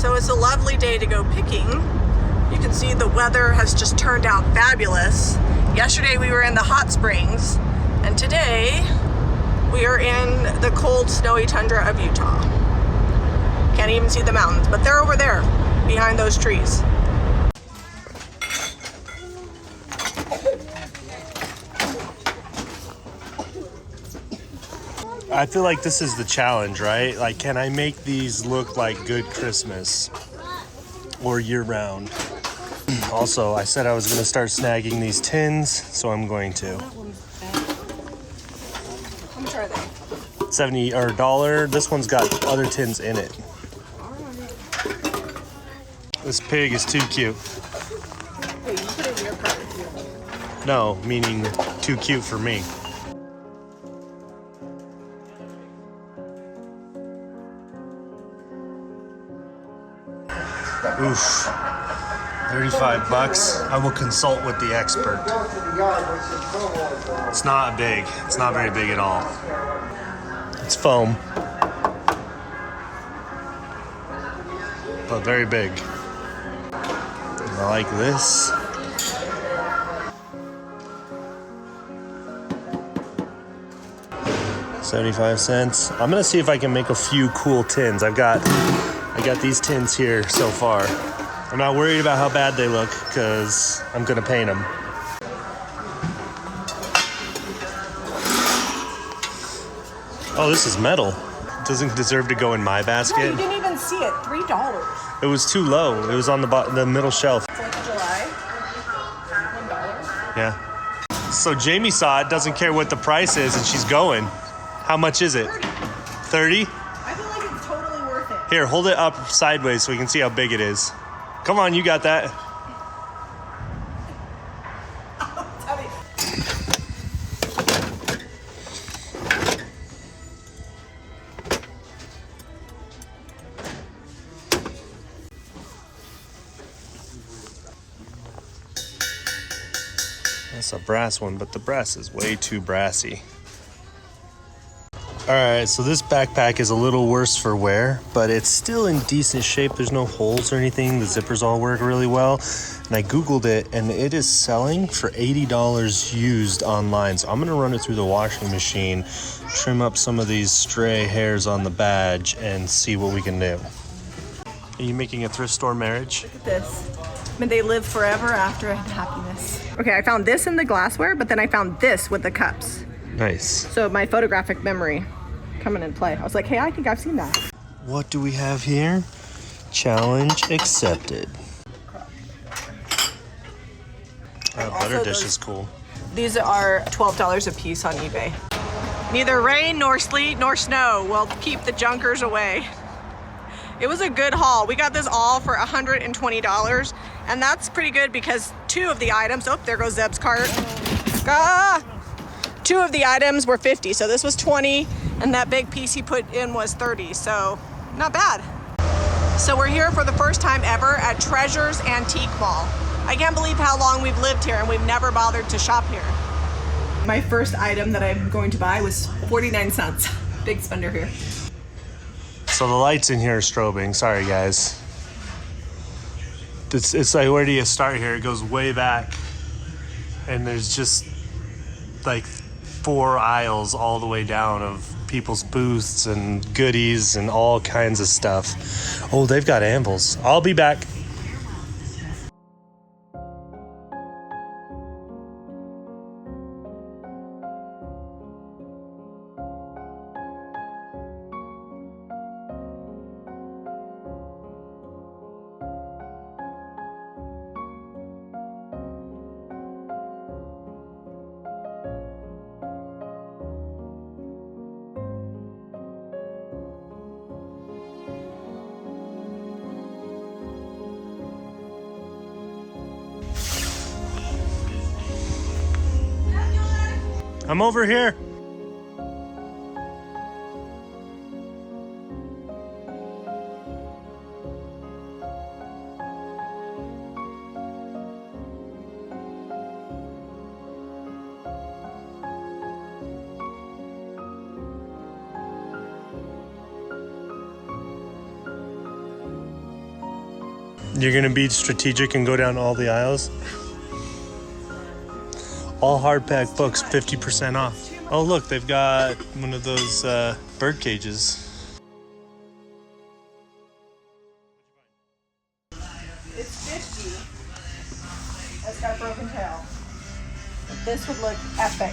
So it's a lovely day to go picking. You can see the weather has just turned out fabulous. Yesterday we were in the hot springs, and today we are in the cold, snowy tundra of Utah. Can't even see the mountains, but they're over there behind those trees. I feel like this is the challenge, right? Like, can I make these look like good Christmas or year-round? Also, I said I was going to start snagging these tins, so I'm going to. How much are they? 70 or $1. This one's got other tins in it. This pig is too cute. Wait, you put it in your cart? No, meaning too cute for me. Oof, 35 bucks. I will consult with the expert. It's not big. It's not very big at all. It's foam, but very big. I like this. $0.75. I'm gonna see if I can make a few cool tins. I got these tins here so far. I'm not worried about how bad they look because I'm gonna paint them. Oh, this is metal. Doesn't deserve to go in my basket. No, you didn't even see it. $3. It was too low. It was on the middle shelf. 4th of July. $1. Yeah. So Jamie saw it, doesn't care what the price is, and she's going. How much is it? 30? I feel like it's totally worth it. Here, hold it up sideways so we can see how big it is. Come on, you got that. That's a brass one, but the brass is way too brassy. All right, so this backpack is a little worse for wear, but it's still in decent shape. There's no holes or anything. The zippers all work really well. And I Googled it, and it is selling for $80 used online. So I'm gonna run it through the washing machine, trim up some of these stray hairs on the badge, and see what we can do. Are you making a thrift store marriage? Look at this. I mean, they live forever after happiness. Okay, I found this in the glassware, but then I found this with the cups. Nice. So my photographic memory coming in play. I was like, hey, I think I've seen that. What do we have here? Challenge accepted. Butter dish is cool. These are $12 a piece on eBay. Neither rain nor sleet nor snow will keep the junkers away. It was a good haul. We got this all for $120, and that's pretty good because two of the items, oh, there goes Zeb's cart. Two of the items were 50, so this was 20, and that big piece he put in was 30, so not bad. So we're here for the first time ever at Treasures Antique Mall. I can't believe how long we've lived here and we've never bothered to shop here. My first item that I'm going to buy was 49 cents. Big spender here. So the lights in here are strobing. Sorry, guys. It's like, where do you start here? It goes way back, and there's just like 4 aisles all the way down of people's booths and goodies and all kinds of stuff. Oh, they've got anvils. I'll be back. I'm over here. You're gonna be strategic and go down all the aisles? All hardback books, 50% off. Oh look, they've got one of those bird cages. It's 50. It's got a broken tail. But this would look epic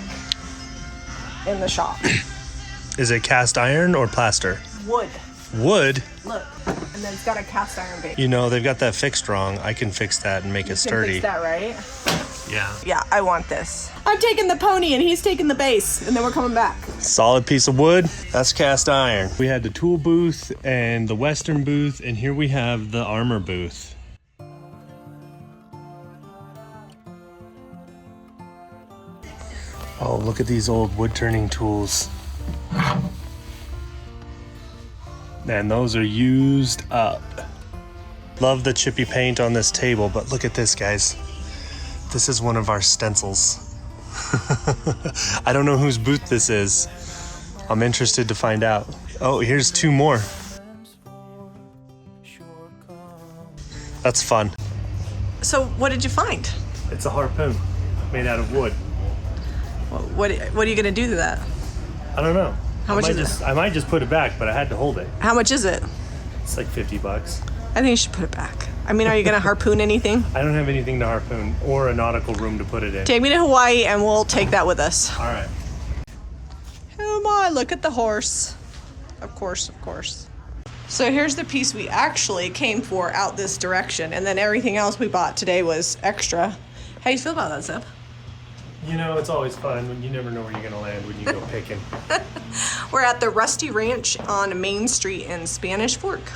in the shop. Is it cast iron or plaster? Wood. Wood? Look. And then it's got a cast iron base. You know, they've got that fixed wrong. I can fix that and make it sturdy. You can fix that, right? Yeah. Yeah, I want this. I'm taking the pony and he's taking the base, and then we're coming back. Solid piece of wood. That's cast iron. We had the tool booth and the Western booth, and here we have the armor booth. Oh, look at these old wood turning tools. Man, those are used up. Love the chippy paint on this table, but look at this, guys. This is one of our stencils. I don't know whose booth this is. I'm interested to find out. Oh, here's two more. That's fun. So what did you find? It's a harpoon made out of wood. What are you gonna do to that? I don't know. How much is it? I might just put it back, but I had to hold it. How much is it? It's like $50. I think you should put it back. I mean, are you gonna harpoon anything? I don't have anything to harpoon or a nautical room to put it in. Take me to Hawaii and we'll take that with us. All right. Oh my, look at the horse. Of course, of course. So here's the piece we actually came for out this direction, and then everything else we bought today was extra. How do you feel about that, Zeb? You know, it's always fun when you never know where you're gonna land when you go picking. We're at the Rusty Ranch on Main Street in Spanish Fork.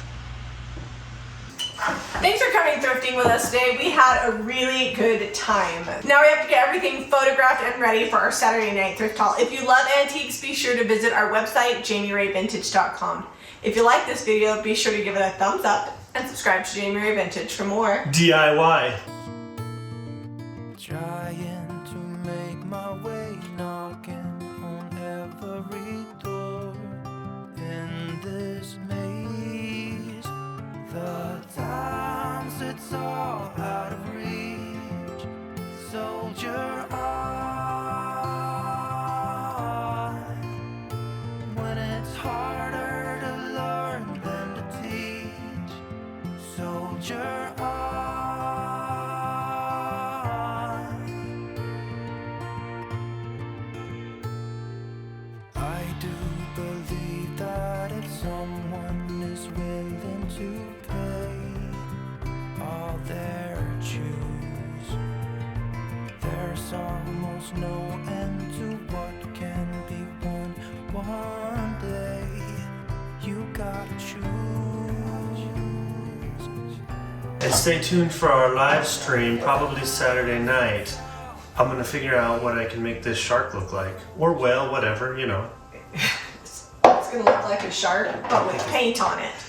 Thanks for coming thrifting with us today. We had a really good time. Now we have to get everything photographed and ready for our Saturday night thrift haul. If you love antiques, be sure to visit our website, jamirayvintage.com. If you like this video, be sure to give it a thumbs up and subscribe to Jami Ray Vintage for more DIY. Trying to make my way, knocking on every door in this maze. The times it's all out of reach. Soldier on when it's harder to learn than to teach. Soldier on. I do believe that if someone is willing to pay all their dues, there's almost no end to what can be won one day. You gotta choose. And stay tuned for our live stream, probably Saturday night. I'm gonna figure out what I can make this shark look like. Or whale, whatever, you know. It's gonna look like a shark, but with paint on it.